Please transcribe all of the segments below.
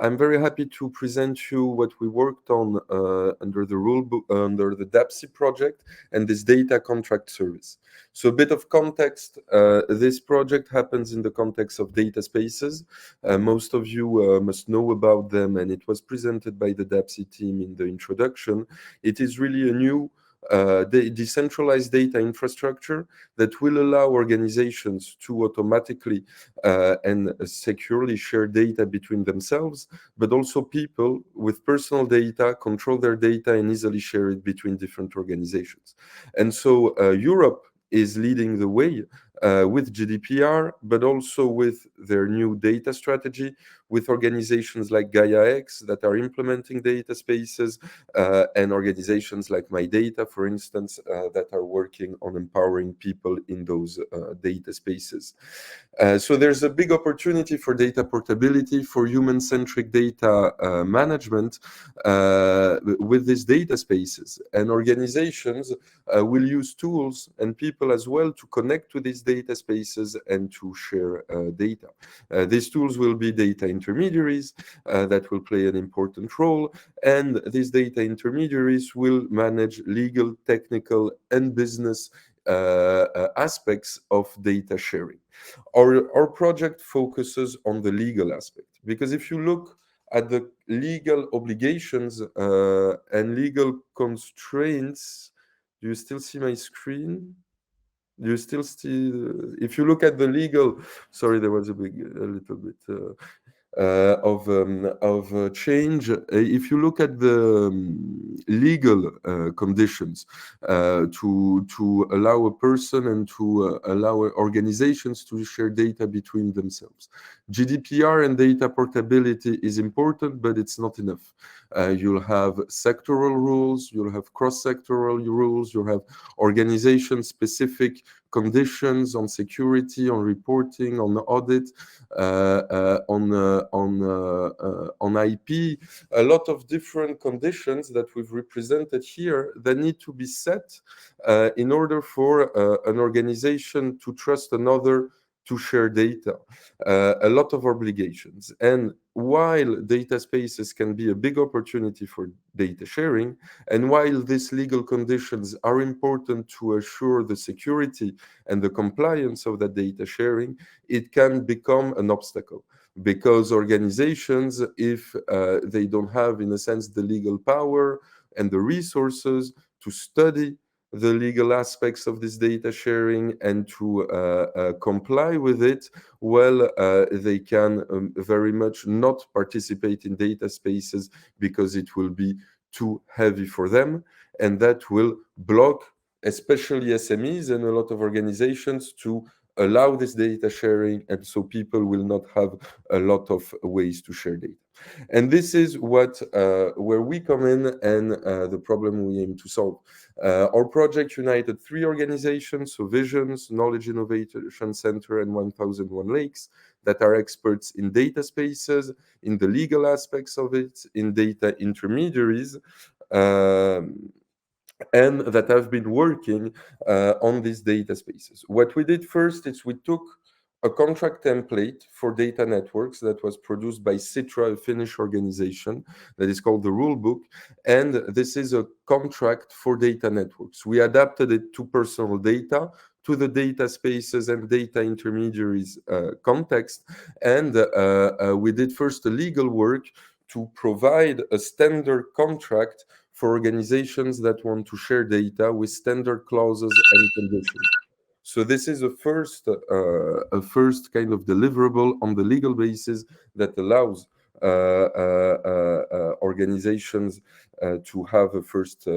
I'm very happy to present you what we worked on under the Rulebook, under the DAPSI project, and this data contract service. So a bit of context, this project happens in the context of data spaces. Most of you must know about them, and it was presented by the DAPSI team in the introduction. It is really a new decentralized data infrastructure that will allow organizations to automatically and securely share data between themselves, but also people with personal data control their data and easily share it between different organizations. And so Europe is leading the way with GDPR, but also with their new data strategy, with organizations like Gaia-X that are implementing data spaces, and organizations like My Data, for instance, that are working on empowering people in those data spaces. So there's a big opportunity for data portability, for human-centric data management with these data spaces. And organizations will use tools and people as well to connect to these data spaces and to share data. These tools will be data intermediaries that will play an important role, and these data intermediaries will manage legal, technical, and business aspects of data sharing. Our project focuses on the legal aspect, because if you look at the legal obligations and legal constraints, do you still see my screen? Do you still see, if you look at the legal, sorry, there was a little bit of change. If you look at the legal conditions to allow a person and to allow organizations to share data between themselves, GDPR and data portability is important, but it's not enough. You'll have sectoral rules, you'll have cross-sectoral rules, you'll have organization-specific conditions on security, on reporting, on audit, on IP, a lot of different conditions that we've represented here that need to be set in order for an organization to trust another to share data, a lot of obligations. And while data spaces can be a big opportunity for data sharing, and while these legal conditions are important to assure the security and the compliance of that data sharing, it can become an obstacle. Because organizations, if they don't have, in a sense, the legal power and the resources to study the legal aspects of this data sharing and to comply with it, well, they can very much not participate in data spaces because it will be too heavy for them, and that will block especially SMEs and a lot of organizations to allow this data sharing, and so people will not have a lot of ways to share data. And this is what where we come in and the problem we aim to solve. Our project united 3 organizations, so Visions, Knowledge Innovation Center, and 1001 Lakes, that are experts in data spaces, in the legal aspects of it, in data intermediaries, and that have been working on these data spaces. What we did first is we took a contract template for data networks that was produced by Citra, a Finnish organization that is called the Rulebook, and this is a contract for data networks. We adapted it to personal data, to the data spaces and data intermediaries context, and we did first a legal work to provide a standard contract for organizations that want to share data with standard clauses and conditions. So this is a first kind of deliverable on the legal basis that allows organizations to have a first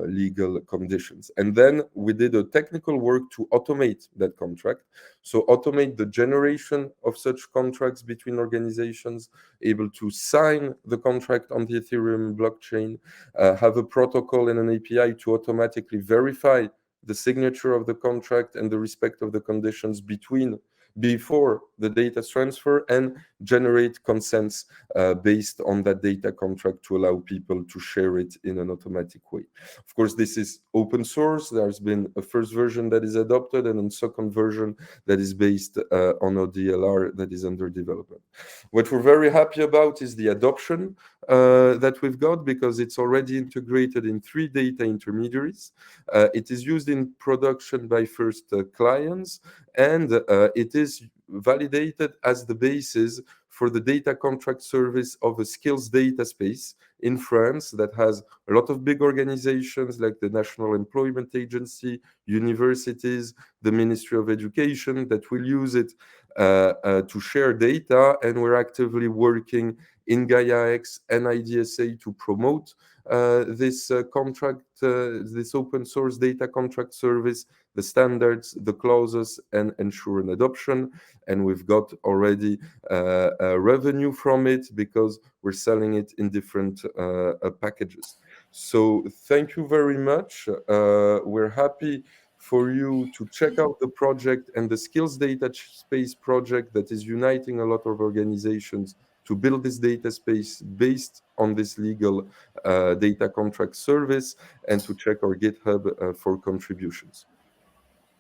legal conditions. And then we did a technical work to automate that contract. So automate the generation of such contracts between organizations, able to sign the contract on the Ethereum blockchain, have a protocol and an API to automatically verify the signature of the contract and the respect of the conditions between before the data transfer and generate consents based on that data contract to allow people to share it in an automatic way. Of course, this is open source. There's been a first version that is adopted and a second version that is based on a DLR that is under development. What we're very happy about is the adoption that we've got, because it's already integrated in 3 data intermediaries. It is used in production by first clients, and it is validated as the basis for the data contract service of a skills data space in France that has a lot of big organizations like the National Employment Agency, universities, the Ministry of Education that will use it to share data. And we're actively working in GaiaX and IDSA to promote this this open source data contract service, the standards, the clauses, and ensure an adoption. And we've got already revenue from it because we're selling it in different packages. So thank you very much. We're happy for you to check out the project and the skills data space project that is uniting a lot of organizations to build this data space based on this legal data contract service, and to check our GitHub for contributions.